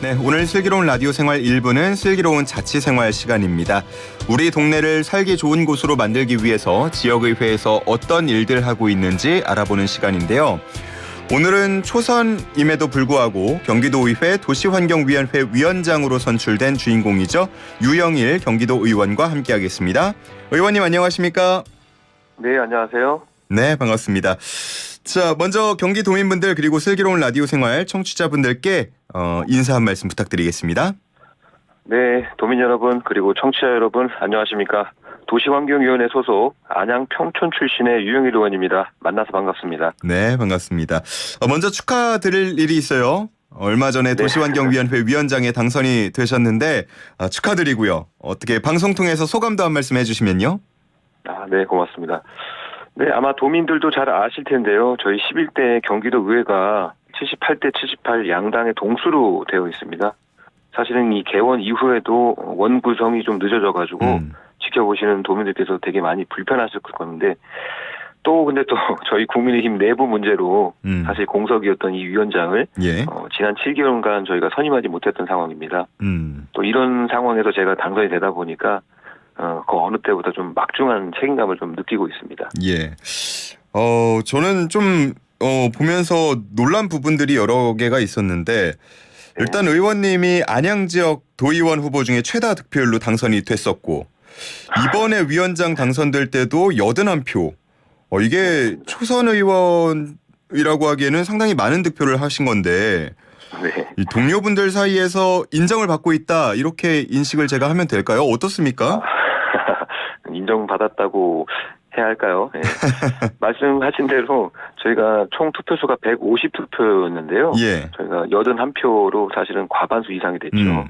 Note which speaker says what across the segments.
Speaker 1: 네, 오늘 슬기로운 라디오 생활 1부는 슬기로운 자치생활 시간입니다. 우리 동네를 살기 좋은 곳으로 만들기 위해서 지역의회에서 어떤 일들 하고 있는지 알아보는 시간인데요. 오늘은 초선임에도 불구하고 경기도의회 도시환경위원회 위원장으로 선출된 주인공이죠. 유영일 경기도 의원과 함께하겠습니다. 의원님 안녕하십니까?
Speaker 2: 네, 안녕하세요.
Speaker 1: 네, 반갑습니다. 자, 먼저 경기도민분들 그리고 슬기로운 라디오 생활 청취자분들께 인사 한 말씀 부탁드리겠습니다.
Speaker 2: 네, 도민 여러분 그리고 청취자 여러분 안녕하십니까? 도시환경위원회 소속 안양 평촌 출신의 유영일 의원입니다. 만나서 반갑습니다.
Speaker 1: 네, 반갑습니다. 먼저 축하드릴 일이 있어요. 얼마 전에 도시환경위원회 위원장에 당선이 되셨는데 축하드리고요. 어떻게 방송 통해서 소감도 한 말씀 해주시면요.
Speaker 2: 네, 고맙습니다. 네, 아마 도민들도 잘 아실 텐데요. 저희 11대 경기도 의회가 78대 78 양당의 동수로 되어 있습니다. 사실은 이 개원 이후에도 원 구성이 좀 늦어져가지고 지켜보시는 도민들께서 되게 많이 불편하실 건데 근데 저희 국민의힘 내부 문제로 사실 공석이었던 이 위원장을 지난 7개월간 저희가 선임하지 못했던 상황입니다. 또 이런 상황에서 제가 당선이 되다 보니까 그 어느 때보다 좀 막중한 책임감을 좀 느끼고 있습니다.
Speaker 1: 예. 저는 좀 보면서 놀란 부분들이 여러 개가 있었는데 일단 의원님이 안양 지역 도의원 후보 중에 최다 득표율로 당선이 됐었고 이번에 위원장 당선될 때도 81표. 이게 초선 의원이라고 하기에는 상당히 많은 득표를 하신 건데 이 동료분들 사이에서 인정을 받고 있다 이렇게 인식을 제가 하면 될까요? 어떻습니까?
Speaker 2: 인정받았다고 해야 할까요? 네. 말씀하신 대로 저희가 총 투표수가 150투표였는데요. 저희가 81표로 사실은 과반수 이상이 됐죠.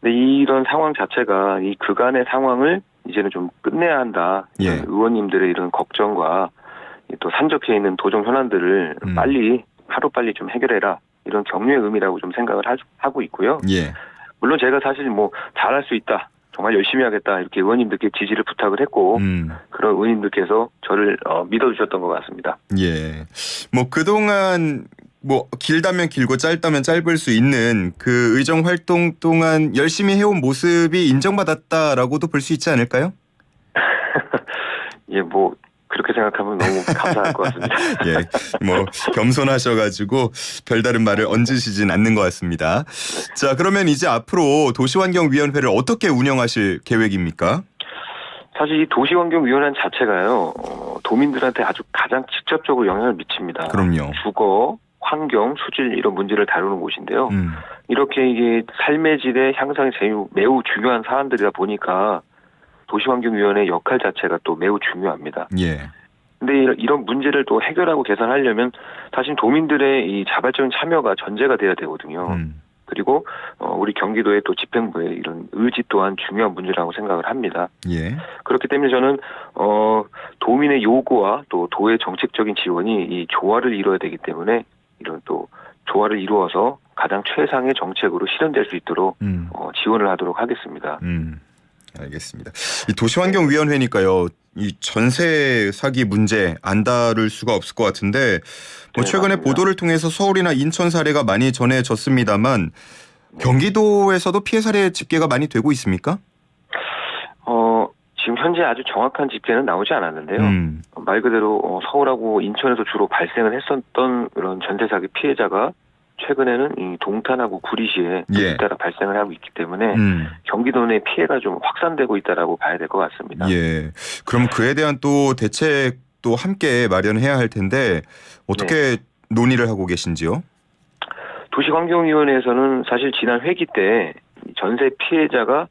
Speaker 2: 근데 이런 상황 자체가 이 그간의 상황을 이제는 좀 끝내야 한다. 의원님들의 이런 걱정과 또 산적해 있는 도정 현안들을 하루빨리 좀 해결해라. 이런 격려의 의미라고 좀 생각을 하고 있고요. 물론 제가 사실 잘할 수 있다. 정말 열심히 하겠다. 이렇게 의원님들께 지지를 부탁을 했고 그런 의원님들께서 저를 믿어주셨던 것 같습니다.
Speaker 1: 그동안 길다면 길고 짧다면 짧을 수 있는 그 의정 활동 동안 열심히 해온 모습이 인정받았다라고도 볼 수 있지 않을까요?
Speaker 2: 그렇게 생각하면 너무 감사할 것 같습니다.
Speaker 1: 겸손하셔가지고 별다른 말을 얹으시진 않는 것 같습니다. 자, 그러면 이제 앞으로 도시환경위원회를 어떻게 운영하실 계획입니까?
Speaker 2: 사실 이 도시환경위원회 자체가요, 도민들한테 아주 가장 직접적으로 영향을 미칩니다.
Speaker 1: 그럼요.
Speaker 2: 주거, 환경, 수질 이런 문제를 다루는 곳인데요. 이렇게 이게 삶의 질의 향상이 매우 중요한 사안들이다 보니까 도시환경위원회 역할 자체가 또 매우 중요합니다. 근데 이런 문제를 또 해결하고 개선하려면 사실 도민들의 이 자발적인 참여가 전제가 돼야 되거든요. 그리고 우리 경기도의 또 집행부의 이런 의지 또한 중요한 문제라고 생각을 합니다. 그렇기 때문에 저는 도민의 요구와 또 도의 정책적인 지원이 이 조화를 이루어야 되기 때문에 이런 또 조화를 이루어서 가장 최상의 정책으로 실현될 수 있도록 지원을 하도록 하겠습니다.
Speaker 1: 알겠습니다. 이 도시환경위원회니까요. 이 전세 사기 문제 안 다룰 수가 없을 것 같은데 최근에
Speaker 2: 맞습니다.
Speaker 1: 보도를 통해서 서울이나 인천 사례가 많이 전해졌습니다만 경기도에서도 피해 사례 집계가 많이 되고 있습니까?
Speaker 2: 지금 현재 아주 정확한 집계는 나오지 않았는데요. 말 그대로 서울하고 인천에서 주로 발생을 했었던 그런 전세 사기 피해자가 최근에는 이 동탄하고 구리시에 잇따라 발생을 하고 있기 때문에 경기도 내 피해가 좀 확산되고 있다라고 봐야 될 것 같습니다.
Speaker 1: 그럼 그에 대한 또 대책도 함께 마련해야 할 텐데 어떻게 논의를 하고 계신지요?
Speaker 2: 도시환경위원회에서는 사실 지난 회기 때 전세 피해자가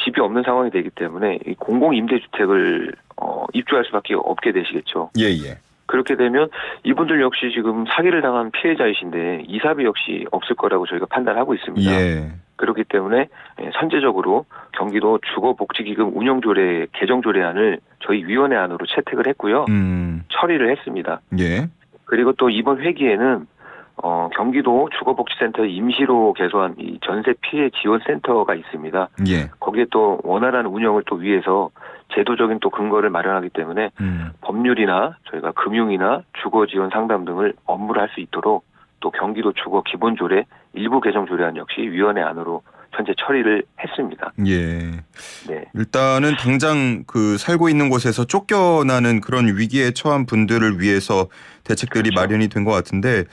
Speaker 2: 집이 없는 상황이 되기 때문에 이 공공임대주택을 입주할 수밖에 없게 되시겠죠. 그렇게 되면 이분들 역시 지금 사기를 당한 피해자이신데 이사비 역시 없을 거라고 저희가 판단하고 있습니다. 그렇기 때문에 선제적으로 경기도 주거복지기금 운영조례 개정조례안을 저희 위원회 안으로 채택을 했고요. 처리를 했습니다. 그리고 또 이번 회기에는 경기도 주거복지센터 임시로 개소한 이 전세 피해 지원센터가 있습니다. 거기에 또 원활한 운영을 또 위해서 제도적인 또 근거를 마련하기 때문에 법률이나 저희가 금융이나 주거 지원 상담 등을 업무를 할 수 있도록 또 경기도 주거 기본조례 일부 개정 조례안 역시 위원회 안으로 현재 처리를 했습니다.
Speaker 1: 예.
Speaker 2: 네.
Speaker 1: 일단은 당장 그 살고 있는 곳에서 쫓겨나는 그런 위기에 처한 분들을 위해서 대책들이
Speaker 2: 그렇죠.
Speaker 1: 마련이 된 것 같은데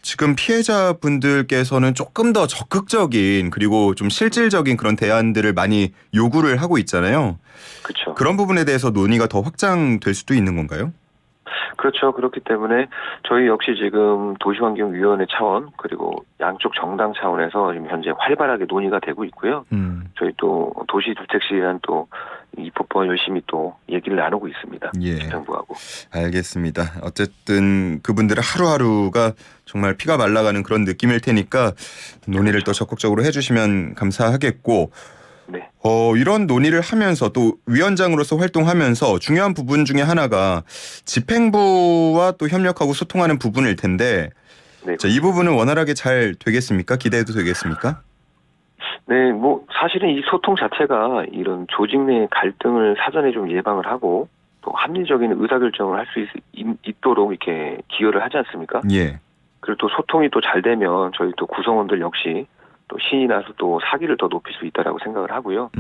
Speaker 1: 지금 피해자분들께서는 조금 더 적극적인 그리고 좀 실질적인 그런 대안들을 많이 요구를 하고 있잖아요.
Speaker 2: 그렇죠.
Speaker 1: 그런 부분에 대해서 논의가 더 확장될 수도 있는 건가요?
Speaker 2: 그렇죠. 그렇기 때문에 저희 역시 지금 도시환경위원회 차원 그리고 양쪽 정당 차원에서 지금 현재 활발하게 논의가 되고 있고요. 저희 또 도시주택시라는 또 입법과 열심히 또 얘기를 나누고 있습니다.
Speaker 1: 예.
Speaker 2: 집행부하고.
Speaker 1: 알겠습니다. 어쨌든 그분들의 하루하루가 정말 피가 말라가는 그런 느낌일 테니까 논의를 더 적극적으로 해주시면 감사하겠고
Speaker 2: 네.
Speaker 1: 이런 논의를 하면서 또 위원장으로서 활동하면서 중요한 부분 중에 하나가 집행부와 또 협력하고 소통하는 부분일 텐데
Speaker 2: 네.
Speaker 1: 자, 이 부분은 원활하게 잘 되겠습니까? 기대해도 되겠습니까?
Speaker 2: 네, 뭐 사실은 이 소통 자체가 이런 조직 내 갈등을 사전에 좀 예방을 하고 또 합리적인 의사결정을 할 수 있도록 이렇게 기여를 하지 않습니까?
Speaker 1: 예.
Speaker 2: 그리고 또 소통이 또 잘 되면 저희 또 구성원들 역시 또 신이 나서 또 사기를 더 높일 수 있다라고 생각을 하고요.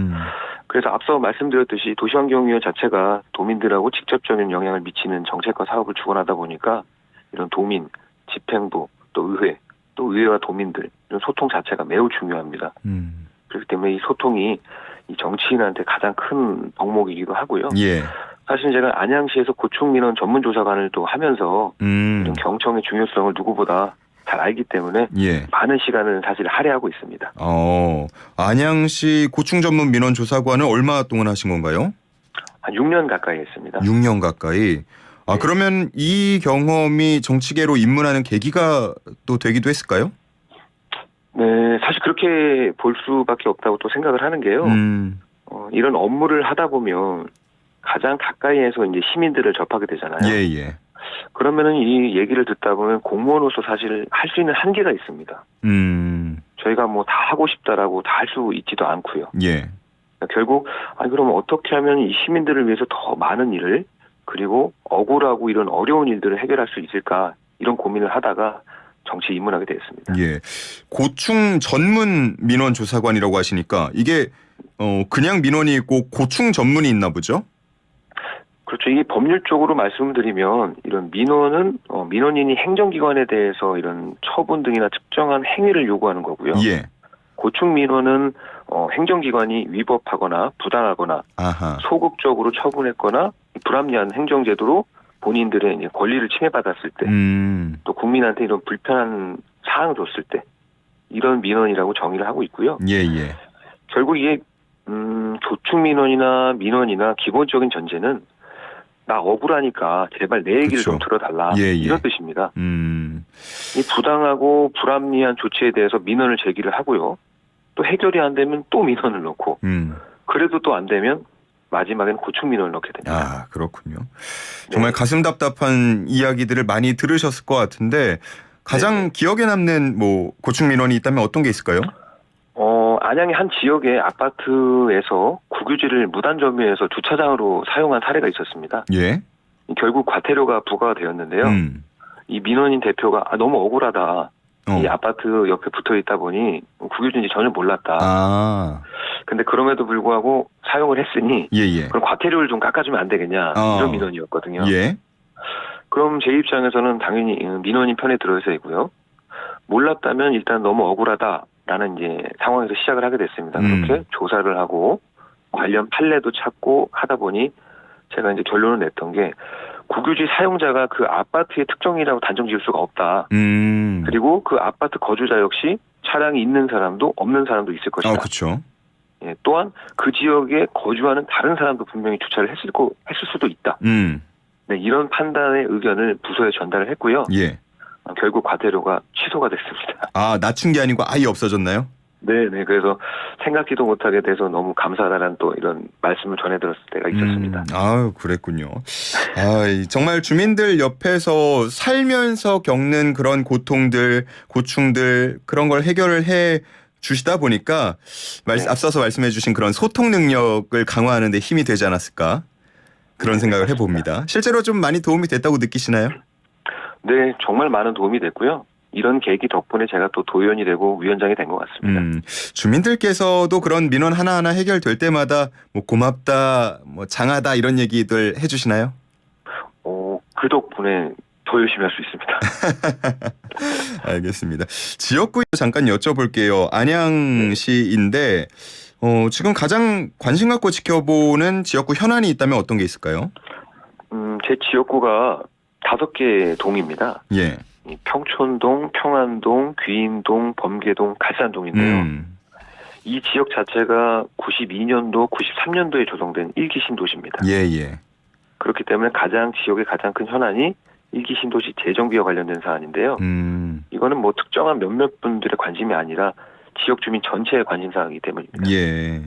Speaker 2: 그래서 앞서 말씀드렸듯이 도시환경위원 자체가 도민들하고 직접적인 영향을 미치는 정책과 사업을 주관하다 보니까 이런 도민, 집행부, 또 의회, 또 의회와 도민들 이런 소통 자체가 매우 중요합니다. 그렇기 때문에 이 소통이 이 정치인한테 가장 큰 덕목이기도 하고요.
Speaker 1: 예.
Speaker 2: 사실 제가 안양시에서 고충민원 전문조사관을 또 하면서 이런 경청의 중요성을 누구보다 잘 알기 때문에
Speaker 1: 예.
Speaker 2: 많은 시간을 사실 할애하고 있습니다.
Speaker 1: 안양시 고충 전문 민원 조사관을 얼마 동안 하신 건가요?
Speaker 2: 한 6년 가까이 했습니다.
Speaker 1: 6년 가까이.
Speaker 2: 네.
Speaker 1: 그러면 이 경험이 정치계로 입문하는 계기가 또 되기도 했을까요?
Speaker 2: 네, 사실 그렇게 볼 수밖에 없다고 또 생각을 하는 게요. 이런 업무를 하다 보면 가장 가까이에서 이제 시민들을 접하게 되잖아요.
Speaker 1: 예.
Speaker 2: 그러면은 이 얘기를 듣다 보면 공무원으로서 사실 할 수 있는 한계가 있습니다. 저희가 뭐 다 하고 싶다라고 다 할 수 있지도 않고요.
Speaker 1: 예.
Speaker 2: 결국 그럼 어떻게 하면 이 시민들을 위해서 더 많은 일을 그리고 억울하고 이런 어려운 일들을 해결할 수 있을까 이런 고민을 하다가 정치에 입문하게 되었습니다.
Speaker 1: 예. 고충 전문 민원 조사관이라고 하시니까 이게 그냥 민원이 있고 고충 전문이 있나 보죠?
Speaker 2: 그렇죠. 이게 법률적으로 말씀드리면 이런 민원은 민원인이 행정기관에 대해서 이런 처분 등이나 특정한 행위를 요구하는 거고요.
Speaker 1: 예.
Speaker 2: 고충 민원은 행정기관이 위법하거나 부당하거나
Speaker 1: 아하.
Speaker 2: 소극적으로 처분했거나 불합리한 행정제도로 본인들의 이제 권리를 침해받았을 때, 또 국민한테 이런 불편한 사항을 줬을 때 이런 민원이라고 정의를 하고 있고요.
Speaker 1: 예.
Speaker 2: 결국 이게 조충 민원이나 기본적인 전제는 나 억울하니까 제발 내 얘기를
Speaker 1: 그쵸.
Speaker 2: 좀 들어달라 이런 뜻입니다. 이 부당하고 불합리한 조치에 대해서 민원을 제기를 하고요. 또 해결이 안 되면 또 민원을 넣고 그래도 또 안 되면 마지막에는 고충 민원을 넣게 됩니다.
Speaker 1: 그렇군요. 정말 가슴 답답한 이야기들을 많이 들으셨을 것 같은데 가장 기억에 남는 뭐 고충 민원이 있다면 어떤 게 있을까요?
Speaker 2: 안양의 한 지역의 아파트에서 국유지를 무단 점유해서 주차장으로 사용한 사례가 있었습니다.
Speaker 1: 예.
Speaker 2: 결국 과태료가 부과가 되었는데요. 이 민원인 대표가 너무 억울하다. 이 아파트 옆에 붙어 있다 보니 국유지인지 전혀 몰랐다. 근데 그럼에도 불구하고 사용을 했으니
Speaker 1: 예.
Speaker 2: 그럼 과태료를 좀 깎아주면 안 되겠냐 이런 민원이었거든요.
Speaker 1: 예.
Speaker 2: 그럼 제 입장에서는 당연히 민원인 편에 들어서이고요. 몰랐다면 일단 너무 억울하다라는 이제 상황에서 시작을 하게 됐습니다. 그렇게 조사를 하고 관련 판례도 찾고 하다 보니 제가 이제 결론을 냈던 게 국유지 사용자가 그 아파트의 특정이라고 단정 지을 수가 없다. 그리고 그 아파트 거주자 역시 차량이 있는 사람도 없는 사람도 있을 것이다.
Speaker 1: 그렇죠.
Speaker 2: 예, 또한 그 지역에 거주하는 다른 사람도 분명히 주차를 했을 수도 있다. 네, 이런 판단의 의견을 부서에 전달을 했고요.
Speaker 1: 예.
Speaker 2: 결국 과태료가 취소가 됐습니다.
Speaker 1: 낮춘 게 아니고 아예 없어졌나요?
Speaker 2: 네. 그래서 생각지도 못하게 돼서 너무 감사하다는 또 이런 말씀을 전해들었을 때가 있었습니다.
Speaker 1: 그랬군요. 정말 주민들 옆에서 살면서 겪는 그런 고통들, 고충들 그런 걸 해결을 해 주시다 보니까 앞서서 말씀해 주신 그런 소통 능력을 강화하는 데 힘이 되지 않았을까 그런 생각을 해봅니다. 실제로 좀 많이 도움이 됐다고 느끼시나요?
Speaker 2: 네, 정말 많은 도움이 됐고요. 이런 계기 덕분에 제가 또 도의원이 되고 위원장이 된 것 같습니다.
Speaker 1: 주민들께서도 그런 민원 하나하나 해결될 때마다 뭐 고맙다, 뭐 장하다 이런 얘기들 해주시나요?
Speaker 2: 그 덕분에 더 열심히 할 수 있습니다.
Speaker 1: 알겠습니다. 지역구 잠깐 여쭤볼게요. 안양시인데 지금 가장 관심 갖고 지켜보는 지역구 현안이 있다면 어떤 게 있을까요?
Speaker 2: 제 지역구가 5개 동입니다.
Speaker 1: 예.
Speaker 2: 평촌동, 평안동, 귀인동, 범계동, 갈산동인데요. 이 지역 자체가 92년도, 93년도에 조성된 1기 신도시입니다.
Speaker 1: 예.
Speaker 2: 그렇기 때문에 지역의 가장 큰 현안이 1기 신도시 재정비와 관련된 사안인데요. 이거는 뭐 특정한 몇몇 분들의 관심이 아니라 지역 주민 전체의 관심 사항이기 때문입니다.
Speaker 1: 예.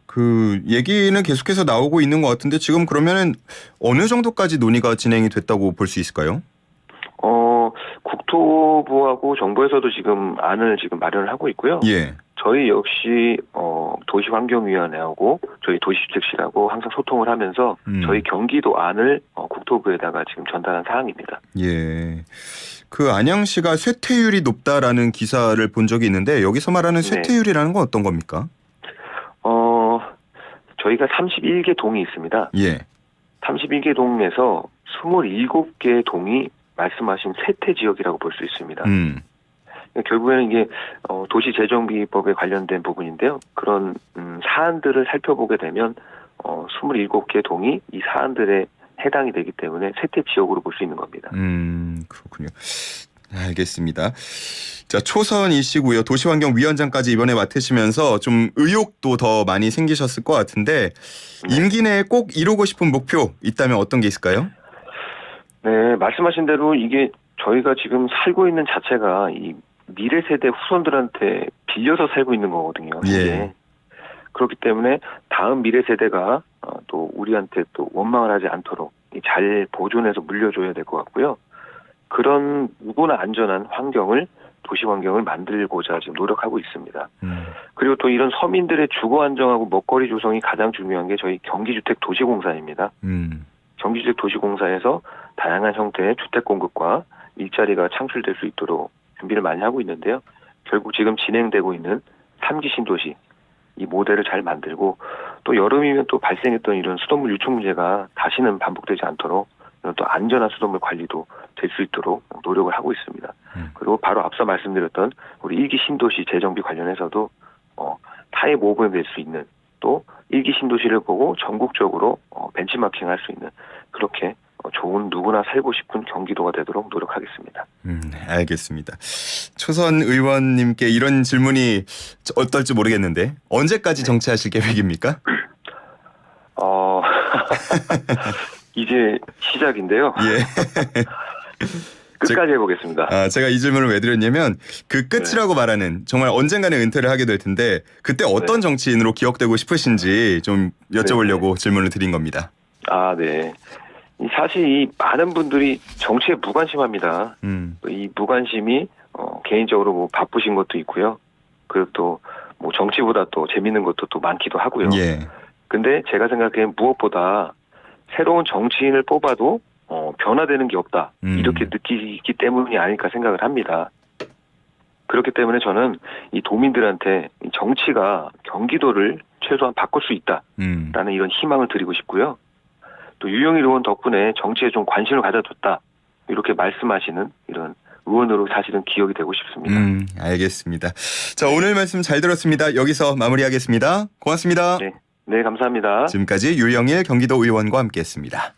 Speaker 1: 그 얘기는 계속해서 나오고 있는 것 같은데 지금 그러면은 어느 정도까지 논의가 진행이 됐다고 볼 수 있을까요?
Speaker 2: 국토부하고 정부에서도 지금 안을 지금 마련을 하고 있고요.
Speaker 1: 예.
Speaker 2: 저희 역시 도시환경위원회하고 저희 도시주택실하고 항상 소통을 하면서 저희 경기도 안을 국토부에다가 지금 전달한 사항입니다.
Speaker 1: 예. 그 안양시가 쇠퇴율이 높다라는 기사를 본 적이 있는데 여기서 말하는 쇠퇴율이라는 건 어떤 겁니까?
Speaker 2: 저희가 31개 동이 있습니다.
Speaker 1: 예.
Speaker 2: 31개 동에서 27개 동이 말씀하신 쇠퇴 지역이라고 볼 수 있습니다. 결국에는 이게 도시재정비법에 관련된 부분인데요. 그런 사안들을 살펴보게 되면 27개 동이 이 사안들에 해당이 되기 때문에 쇠퇴 지역으로 볼 수 있는 겁니다.
Speaker 1: 그렇군요. 알겠습니다. 자, 초선이시고요. 도시환경위원장까지 이번에 맡으시면서 좀 의욕도 더 많이 생기셨을 것 같은데 임기 내에 꼭 이루고 싶은 목표 있다면 어떤 게 있을까요?
Speaker 2: 네, 말씀하신 대로 이게 저희가 지금 살고 있는 자체가 이 미래 세대 후손들한테 빌려서 살고 있는 거거든요.
Speaker 1: 예.
Speaker 2: 그렇기 때문에 다음 미래 세대가 또 우리한테 또 원망을 하지 않도록 잘 보존해서 물려줘야 될 것 같고요. 그런 누구나 안전한 도시 환경을 만들고자 지금 노력하고 있습니다. 그리고 또 이런 서민들의 주거 안정하고 먹거리 조성이 가장 중요한 게 저희 경기주택 도시공사입니다. 경기주택 도시공사에서 다양한 형태의 주택 공급과 일자리가 창출될 수 있도록 준비를 많이 하고 있는데요. 결국 지금 진행되고 있는 3기 신도시 이 모델을 잘 만들고 또 여름이면 또 발생했던 이런 수돗물 유출 문제가 다시는 반복되지 않도록 이런 또 안전한 수돗물 관리도 될 수 있도록 노력을 하고 있습니다. 그리고 바로 앞서 말씀드렸던 우리 1기 신도시 재정비 관련해서도 타의 모범이 될 수 있는 또 1기 신도시를 보고 전국적으로 벤치마킹 할 수 있는 그렇게 좋은 누구나 살고 싶은 경기도가 되도록 노력하겠습니다.
Speaker 1: 알겠습니다. 초선 의원님께 이런 질문이 어떨지 모르겠는데 언제까지 정치하실 계획입니까?
Speaker 2: 이제 시작인데요.
Speaker 1: 예.
Speaker 2: 끝까지 해보겠습니다.
Speaker 1: 제가 이 질문을 왜 드렸냐면 그 끝이라고 말하는 정말 언젠가는 은퇴를 하게 될 텐데 그때 어떤 정치인으로 기억되고 싶으신지 좀 여쭤보려고 질문을 드린 겁니다.
Speaker 2: 네. 사실 이 많은 분들이 정치에 무관심합니다. 이 무관심이 개인적으로 뭐 바쁘신 것도 있고요. 그리고 또 뭐 정치보다 또 재밌는 것도 또 많기도 하고요.
Speaker 1: 예.
Speaker 2: 근데 제가 생각하기엔 무엇보다 새로운 정치인을 뽑아도 변화되는 게 없다. 이렇게 느끼기 때문이 아닐까 생각을 합니다. 그렇기 때문에 저는 이 도민들한테 이 정치가 경기도를 최소한 바꿀 수 있다라는 이런 희망을 드리고 싶고요. 또 유영일 의원 덕분에 정치에 좀 관심을 가져줬다. 이렇게 말씀하시는 이런 의원으로 사실은 기억이 되고 싶습니다.
Speaker 1: 알겠습니다. 자, 오늘 말씀 잘 들었습니다. 여기서 마무리하겠습니다. 고맙습니다.
Speaker 2: 네, 감사합니다.
Speaker 1: 지금까지 유영일 경기도 의원과 함께했습니다.